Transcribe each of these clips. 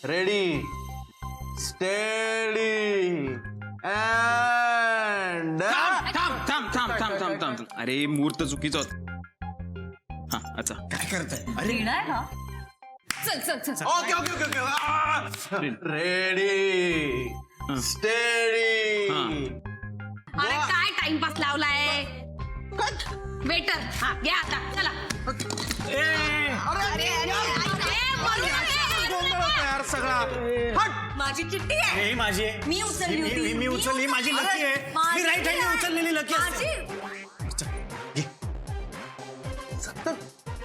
Ready steady and थांब अरे मुहूर्त चुकीचा होता. हा अच्छा काय करताय? अरे चल चल चल चल. Okay okay okay okay ready steady. अरे काय टाइमपास लावलाय वेटर. हा घ्या आता चला. अरे यार सगळा माझी चिठ्ठी आहे. हे माझी आहे. मी उचलली होती. मी उचलली. माझी लकी आहे. मी राईट हँडने उचललेली लकी असते.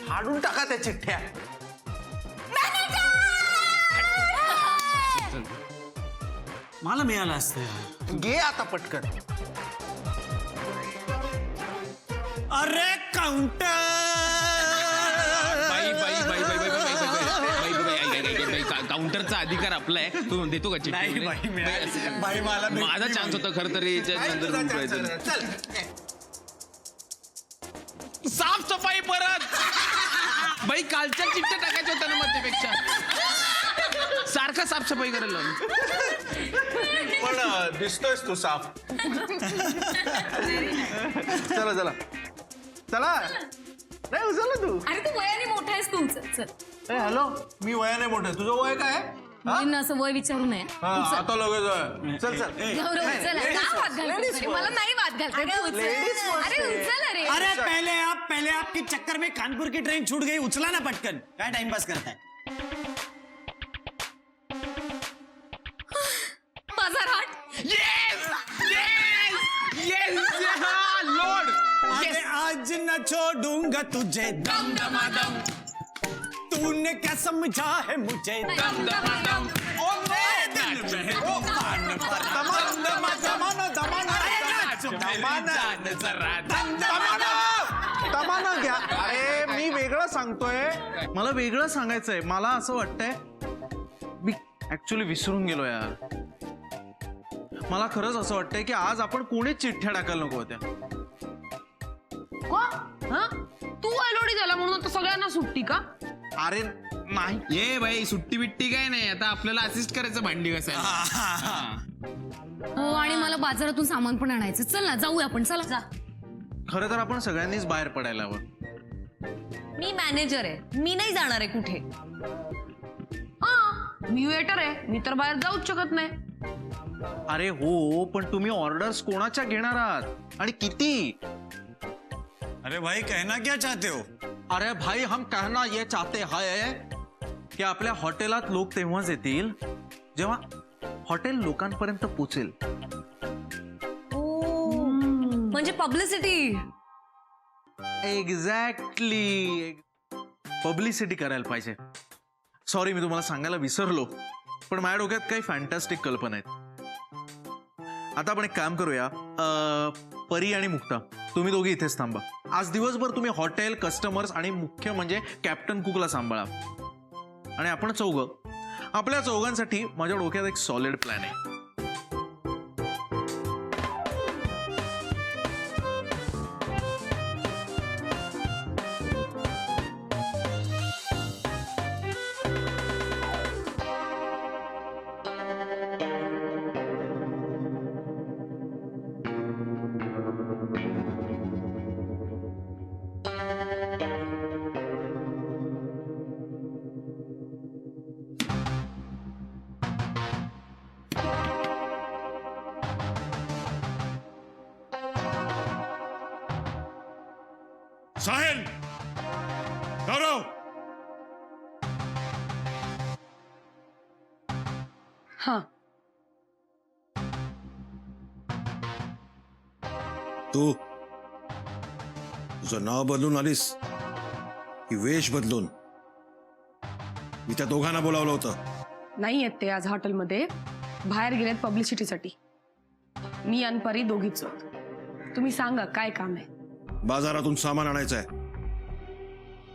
हाडून टाका त्या चिठ्ठ्या. मला मिळालं असतं. घे आता पटकन. अरे काउंटर. काउंटरचा अधिकार आपला आहे. तू देतो का नाही चिठ्ठी? बाई मिळाली. बाई मला माझा चान्स होता खरं तर याच्यानंतर चल साफसफाई परत. बाई कालच्या चिठ्ठ्या टाकायच्या होत्या ना मग त्यापेक्षा सारखं साफसफाई करायला लावली. पण दिसतोयस तू साफ. चला चला चला. नाही उचल तू. अरे तू वयाने मोठा आहेस तू. चल चल. हॅलो मी वयाने मोठे. तुझं वय काय आहे? मुलींना असं वय विचारू नये. आता लगेच आहे. चल चल. गौरव चल. का वाद घालतोस? अरे, मला नाही वाद घालते. तू उचल. अरे उचल. अरे अरे पहले आपकी चक्कर में कानपुर की ट्रेन छूट गई. उचला ना पटकन. काय टाइमपास करताय? माझा राट. लोड. अरे आज न छोड़ूंगा तुझे दम दमादम. तूने क्या समझा है मुझे दम दमादम. दमाना घ्या. अरे मी वेगळं सांगतोय. मला वेगळं सांगायचंय. मला असं वाटतंय मी ऍक्च्युली विसरून गेलो यार. मला खरंच असं वाटतंय की आज आपण कोणीच चिठ्ठ्या टाकायला नको होत्या. तू अलोडी झाला म्हणून आता सगळ्यांना सुट्टी का? अरे नाही. ये बाई सुट्टी बिट्टी काय नाही. आता आपल्याला असिस्ट करायचं भांडी कसायला. हो आणि मला बाजारातून सामान पण आणायचं. चल ना जाऊया आपण. चला जा. खरं तर आपण सगळ्यांनीच बाहेर पडायला हवं. मी मॅनेजर आहे. मी नाही जाणार आहे कुठे. मी वेटर आहे. मी तर बाहेर जाऊच शकत नाही. अरे हो पण तुम्ही ऑर्डर्स कोणाच्या घेणार आहात आणि किती? अरे भाई कहना क्या चाहते हो? अरे भाई हम कहना ये चाहते हैं की आपल्या हॉटेलात लोक तेव्हाच येतील जेव्हा हॉटेल लोकांपर्यंत पोहोचेल. म्हणजे पब्लिसिटी. एक्झॅक्टली. पब्लिसिटी करायला पाहिजे. सॉरी मी तुम्हाला सांगायला विसरलो पण माझ्या डोक्यात काही फॅन्टॅस्टिक कल्पना आहेत. आता आपण एक काम करूया. परी आणि मुक्ता तुम्ही दोघी इथेच थांबा. आज दिवसभर तुम्ही हॉटेल कस्टमर्स आणि मुख्य म्हणजे कॅप्टन कुकला सांभाळा. आणि आपण आपल्या चौघांसाठी माझ्या डोक्यात एक सॉलिड प्लॅन आहे. साहिल, गौरव, हाँ तू तुझं नाव बदलून आलीस की वेश बदलून? मी त्या दोघांना बोलावलं होतं. नाही आहेत ते आज हॉटेलमध्ये. बाहेर गेलेत पब्लिसिटीसाठी. मी आणि परी दोघीच आहोत. तुम्ही सांगा काय काम आहे? बाजारातून सामान आणायचं आहे.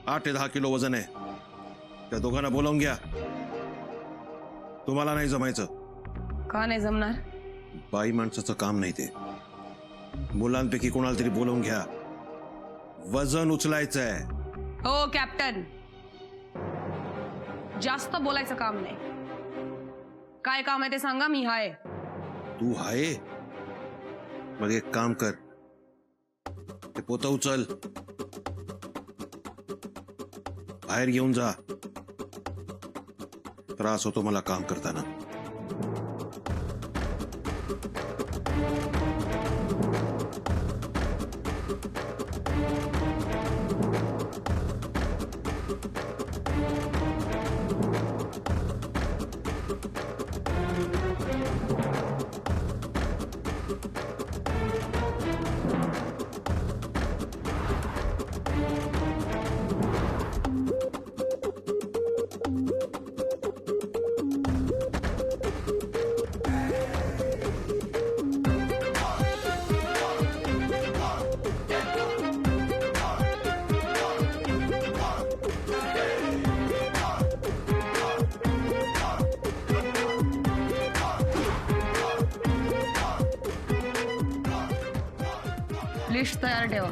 8 ते 10 किलो वजन आहे. त्या दोघांना बोलावून घ्या. तुम्हाला नाही जमायचं. का नाही जमणार? बाई माणसाचं काम नाही ते. मुलांपैकी कोणाला तरी बोलावून घ्या. वजन उचलायचं आहे. हो कॅप्टन, जास्त बोलायचं काम नाही. काय काम आहे ते सांगा, मी हाय. तू आहे? मग एक काम कर, ते पोतं उचल, बाहेर घेऊन जा. त्रास होतो मला काम करताना. लिस्ट तयार ठेवा.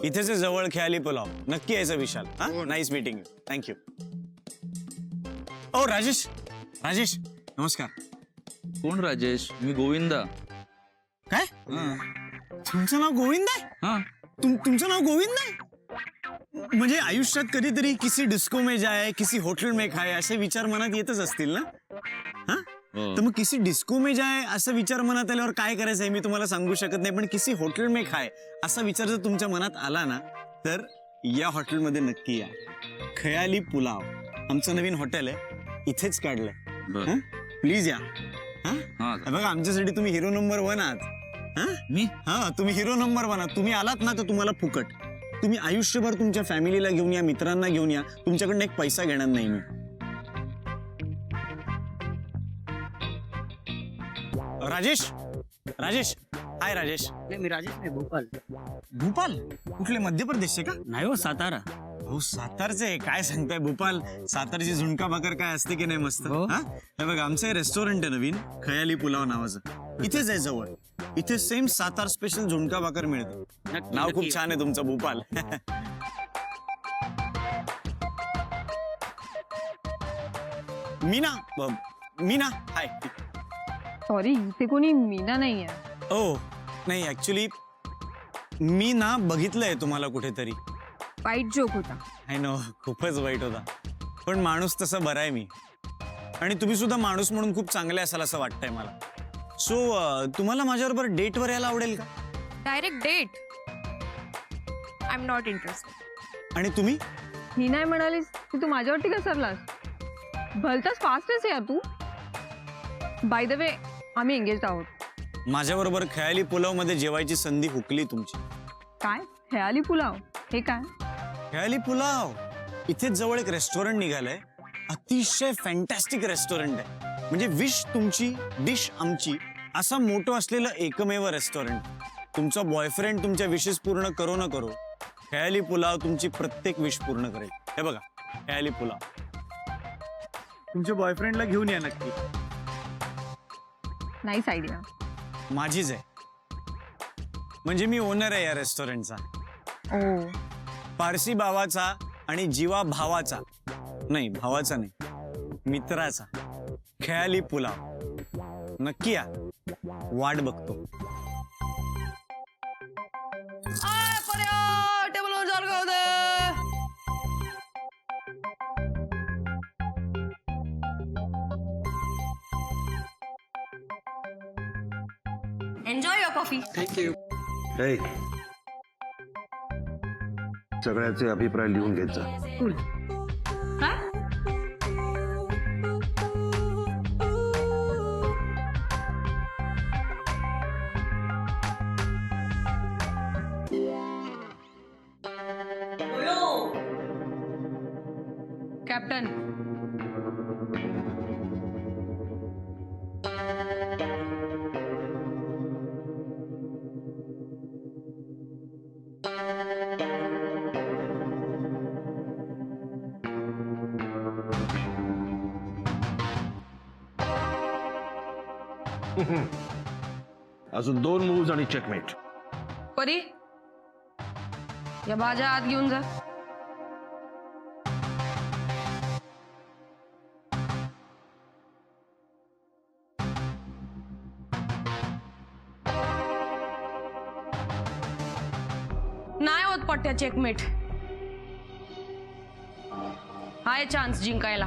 इथेच आहे जवळ खेळाली पुलाव. नक्की यायचं विशाल. हा, नाईस मीटिंग. थँक्यू. ओ राजेश, राजेश नमस्कार. कोण राजेश? मी गोविंदा. काय तुमचं नाव गोविंद आहे? हा, तुमचं नाव गोविंद आहे? म्हणजे आयुष्यात कधीतरी किसी डिस्को में जाए, किसी होटल में खाए असे विचार मनात येतच असतील ना? हा, तर मग किसी डिस्को में जाए असा विचार मनात आल्यावर काय करायचं आहे मी तुम्हाला सांगू शकत नाही. पण किसी होटल में खाए असा विचार जर तुमच्या मनात आला ना, तर या हॉटेलमध्ये नक्की या. खयाली पुलाव आमचं नवीन हॉटेल आहे, इथेच काढलंय. बरं. प्लीज या. हा, हा, बघा आमच्यासाठी तुम्ही हिरो नंबर 1 आहात. हा, मी हा, तुम्ही हिरो नंबर 1 आहात. तुम्ही आलात ना तर तुम्हाला फुकट. तुम्ही आयुष्यभर तुमच्या फॅमिलीला घेऊन या, मित्रांना घेऊन या. तुमच्याकडनं एक पैसा घेणार नाही मी. राजेश, राजेश, हाय राजेश. मी राजेश नाही, भोपाल. भोपाल कुठले, मध्य प्रदेशचे का? नाही हो, सातारा. हो सातारचे. काय सांगताय, भोपाल सातारची झुणका भाकर काय असते की नाही मस्त. हो. हा, हे बघा आमचं रेस्टॉरंट आहे नवीन, खयाली पुलाव नावाचं. इथेच आहे जवळ. इथे सेम सातार स्पेशल झुणका भाकर मिळते. नक्की, नाव खूप नक्की. छान आहे तुमचं, भोपाल. मीना, मीना हाय. सॉरी, इथे कोणी मीना नाहीये. ओ नाही, ऍक्च्युली मी ना बघितलंय तुम्हाला कुठेतरी. वाईट जोक होता. आय नो, खूपच वाईट होता. पण माणूस तसा बरा आहे मी. आणि तुम्ही सुद्धा माणूस म्हणून खूप चांगले असाल असं वाटतंय मला. सो तुम्हाला माझ्याबरोबर डेटवर यायला आवडेल का? Direct date. I am not interested. आणि तुम्ही? ही नाही म्हणालीस की तू माझ्यावरती घसरलास. भलताच फास्ट आहेस यार तू. बाय द वे, आम्ही एंगेज आहोत. माझ्याबरोबर खयाली पुलाव मध्ये जेवायची संधी हुकली तुमची. काय खयाली पुलाव? हे काय? खयाली पुलाव इथेच जवळ एक रेस्टॉरंट निघालंय. अतिशय फॅन्टॅस्टिक रेस्टॉरंट आहे. म्हणजे विश तुमची, डिश आमची, असा मोठं असलेलं एकमेव रेस्टॉरंट. तुमचा बॉयफ्रेंड तुमच्या विशेष पूर्ण करो न करो, खयाली पुलाव तुमची प्रत्येक विश पूर्ण करेल. हे बघा, खयाली पुलाव. तुमच्या बॉयफ्रेंडला घेऊन या नक्की. Nice idea. माझीच आहे. म्हणजे मी ओनर आहे या रेस्टॉरंटचा. ओ, पारसी भावाचा आणि जीवा भावाचा, नाही भावाचा नाही, मित्राचा खयाली पुलाव. नक्की या, वाट बघतो. टेबलवर जर का होते. Enjoy your coffee. थँक्यू. हे, सगळ्याचे अभिप्राय लिहून घेत जा. काय? कॅप्टन, अजून 2 मूव्ज आणि चेकमेट. परी या भाज्या आत घेऊन जा. नाही होत पट्ट्या चेकमेट. हाय चान्स जिंकायला.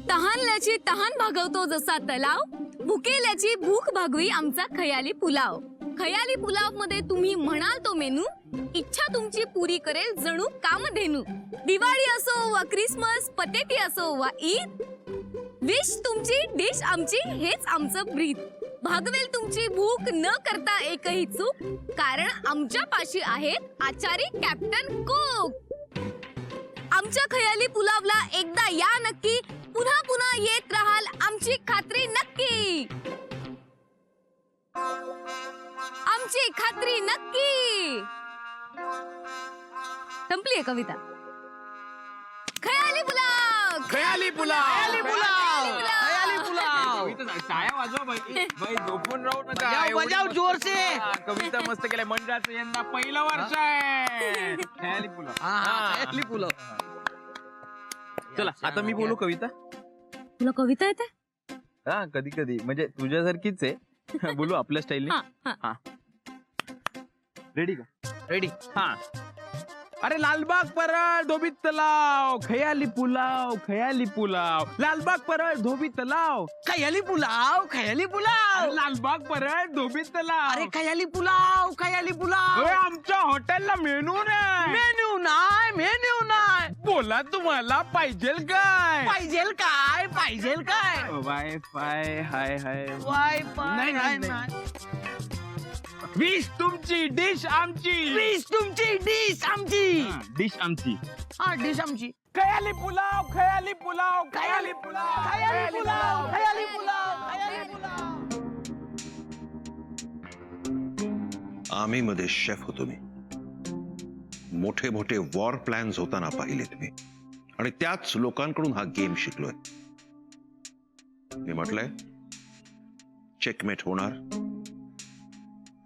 तहानल्याची तहान भागवतो जसा तलाव, भुकेल्याची भूक भागवी आमचा खयाली पुलाव. खयाली पुलाव मध्ये तुम्ही म्हणाल तो मेनू, इच्छा तुमची पुरी करेल जणू कामधेनू. दिवाळी असो वा क्रिसमस, पतेती असो वा ईद, विश तुमची डिश आमची हेच आमचं ब्रीद. भागवेल तुमची भूक न करता एकही चूक, कारण आमच्या पाशी आहेत आचारी कॅप्टन कुक. आमच्या खयाली पुलावला एकदा या नक्की, पुन्हा पुन्हा येत राहाल आमची खात्री नक्की. आमची खात्री नक्की. संपली कविता. खयाली पुलाव, खयाली पुलाव, खयाली पुलाव, खयाली पुलाव. टाळ्या वाजवा बाई, बाई झोपून राहू नका. बजाव जोर से. कविता मस्त केल्या. मंडळाचं यंदा पहिलं वर्ष आहे. खयाली पुलाव. खयाली पुलाव. चला आता मी बोलू कविता. तुला कविता येते? हा कधी कधी म्हणजे तुझ्यासारखीच आहे. बोलू आपल्या स्टाईलने. हा रेडी का? रेडी. हा. अरे लालबाग परळ धोबी तलाव, खयाली पुलाव, खयाली पुलाव. लालबाग परळ धोबी तलाव, खयाली पुलाव, खयाली पुलाव. अरे लालबाग परळ धोबी तलाव. अरे खयाली पुलाव, खयाली पुलाव. अरे आमच्या हॉटेलला मेनू नाही. मेन्यू नाही, मेन्यू नाही. बोला तुम्हाला पाहिजे काय? पाहिजेल काय, पाहिजेल काय? वायफाय हाय हाय. वायफाय नाही, नाही. विश तुमची डिश आमची. डिश तुमची, डिश आमची. डिश आमची. हा डिश आमची. खयाली पुलाव, खयाली पुलाव, खयाली पुलाव, खयाली पुलाव, खयाली पुलाव, खयाली पुलाव. आर्मी मध्ये शेफ होतो मी. मोठे मोठे वॉर प्लॅन्स होताना पाहिलेत मी, आणि त्याच लोकांकडून हा गेम शिकलोय. मी म्हटलंय चेकमेट होणार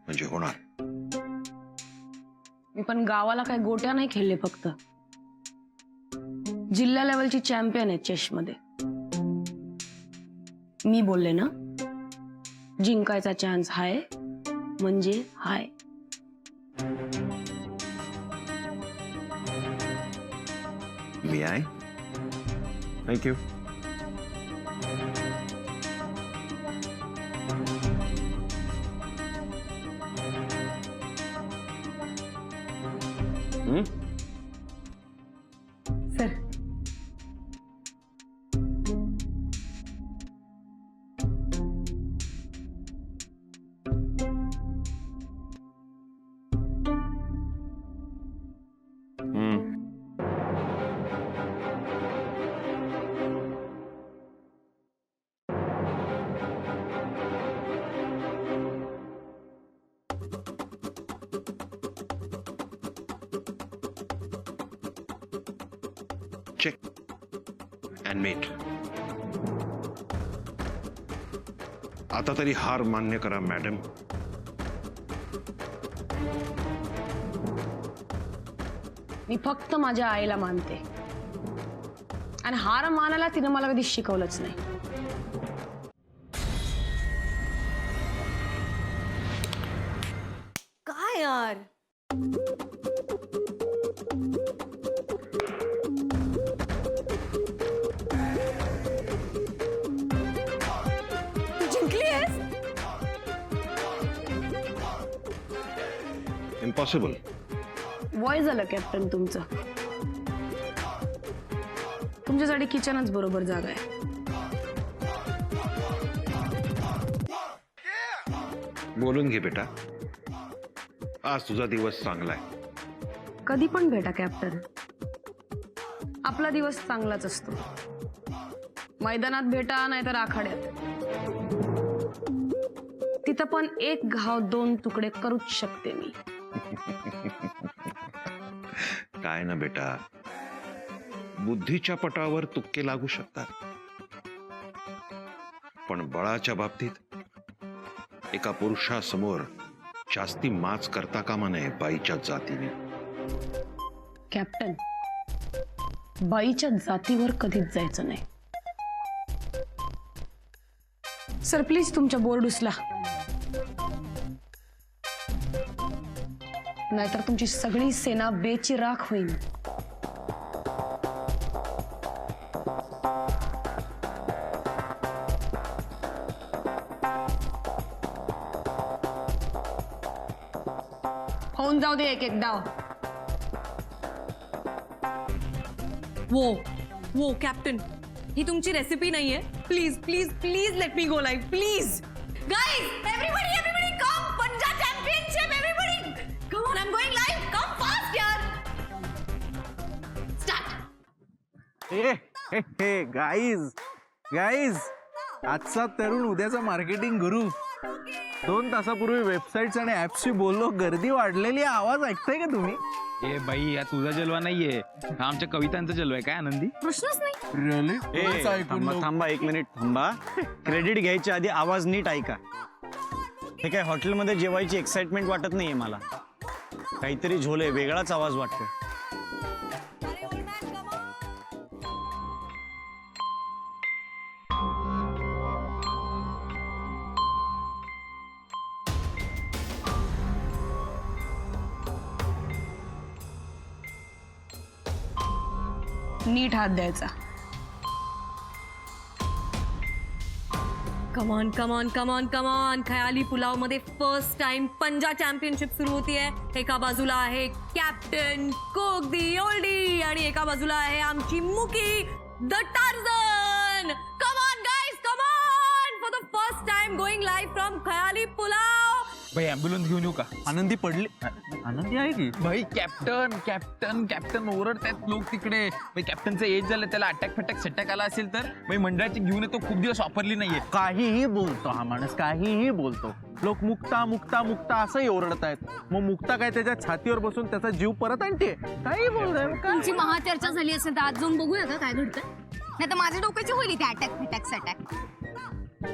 म्हणजे होणार. मी पण गावाला काय गोट्या नाही खेळले, फक्त जिल्हा लेवलची चॅम्पियन आहे चेस मध्ये. मी बोलले ना जिंकायचा चान्स हाय म्हणजे हाय. मी आहे. थँक्यू. सर चेक अँड मेट. आता तरी हार मान्य करा मॅडम. मी फक्त माझ्या आईला मानते, आणि हार मानायला तिनं मला कधी शिकवलंच नाही. काय यार तू जिंकली आहेस? इम्पॉसिबल. वय झालं कॅप्टन तुमचं. तुमच्यासाठी किचनच बरोबर जागा आहे. बोलून घे बेटा, आज तुझा दिवस चांगला आहे. कधी पण भेटा कॅप्टन, आपला दिवस चांगलाच असतो. मैदानात भेटा नाहीतर आखाड्यात, तिथं पण एक घाव दोन तुकडे करूच शकते मी. काय ना बेटा, बुद्धीच्या पटावर तुक्के लागू शकतात, पण बळाच्या बाबतीत एका पुरुषासमोर जास्ती माच करता कामा नये बाईच्या जातीने. कॅप्टन, बाईच्या जातीवर कधीच जायचं नाही. सर प्लीज तुमच्या बोर्ड उचला, नाहीतर तुमची सगळी सेना बेचिराख होईल. होऊन जाऊ दे एक एक डाव. वो कॅप्टन, ही तुमची रेसिपी नाहीये. Please please please let me go live please. Guys, everybody, come! Punjab Championship, everybody! Come on, I'm going live. Come fast, yaar. Start. Guys आजचा तरुण उद्याचा मार्केटिंग गुरु. 2 तासापूर्वी वेबसाईट्स आणि ऍप्सची बोललो, गर्दी वाढलेली आहे. आवाज ऐकताय का तुम्ही? ए बाई, या तुझा जलवा नाहीये, हा आमच्या कवितांचा जलवा आहे. काय आनंदी? प्रश्नच नाही. ए, थांबा 1 मिनिट थांबा. क्रेडिट घ्यायच्या आधी आवाज नीट ऐका. हे काय हॉटेलमध्ये जेवायची एक्साइटमेंट वाटत नाहीये मला. काहीतरी झोले, वेगळाच आवाज वाटतो. नीट हात द्यायचा. Come on come on come on come on. Khayali Pulao मध्ये फर्स्ट टाइम पंजाब चॅम्पियनशिप सुरू होतीये. एका बाजूला आहे कॅप्टन कोक दी ओल्डी आणि एका बाजूला आहे आमची मुकी the Tarzan. Come on guys, come on for the first time going live from Khayali Pulao. भाई ॲम्ब्युलन्स घेऊन येऊ का? आनंदी पडली. आनंदी आहे की? भाई कॅप्टन कॅप्टन कॅप्टन ओरडतायत लोक तिकडे. भाई कॅप्टनचं एज झालं, त्याला अटॅक फटॅक सटॅक आला असेल तर. भाई मंडळाची घेऊन येतो, खूप दिवस वापरली नाहीये. काहीही बोलतो हा माणूस, काहीही बोलतो. लोक मुक्ता मुक्ता मुक्ता असंही ओरडतायत. मग मुक्ता काय त्याच्या छातीवर बसून त्याचा जीव परत आणते? काही बोलतोय. तुमची महाचर्चा झाली असेल तर आज जाऊन बघूया का काय घडतंय. नाही तर माझ्या डोक्याची होईल इथे अटॅक फिटॅक सटॅक.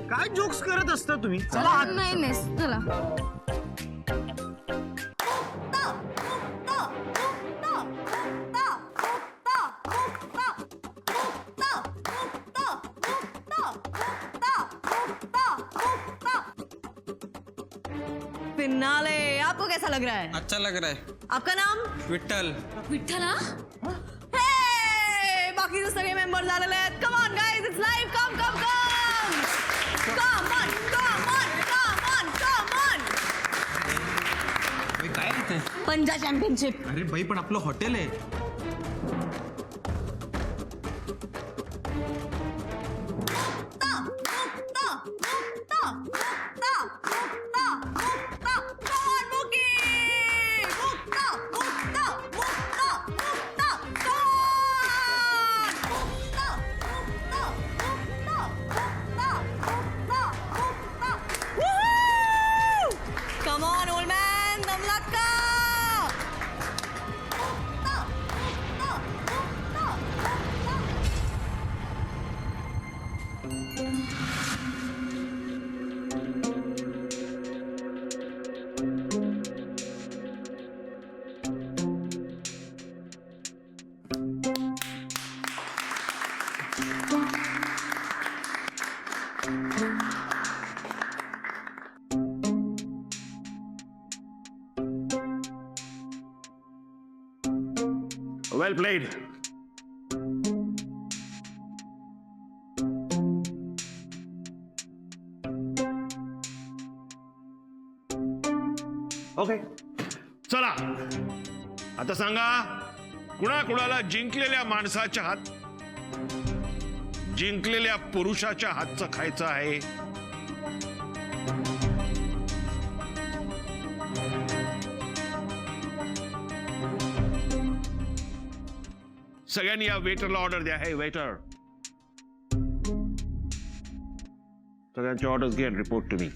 काय जोक्स करत असता तुम्ही? चला नाही चला. फिनाले आपको कैसा लग रहा है? अच्छा लग रहा है. आपका नाम? विठ्ठल. विठ्ठला, हे बाकीचे सगळे मेंबर झालेले आहेत. Come on guys, it's live. Come come come come on come on come on come on. काय तिथे? पंजाब चॅम्पियनशिप. अरे बाई, पण आपलं हॉटेल आहे. Come on, old man, दम लाग का? Well played. ओके, चला आता सांगा, कुणाकुणाला जिंकलेल्या माणसाच्या हात, जिंकलेल्या पुरुषाच्या हातचं खायचं आहे? सगळ्यांनी या वेटरला ऑर्डर द्या. हे वेटर, सगळ्यांचे ऑर्डर्स घे, रिपोर्ट टू मी.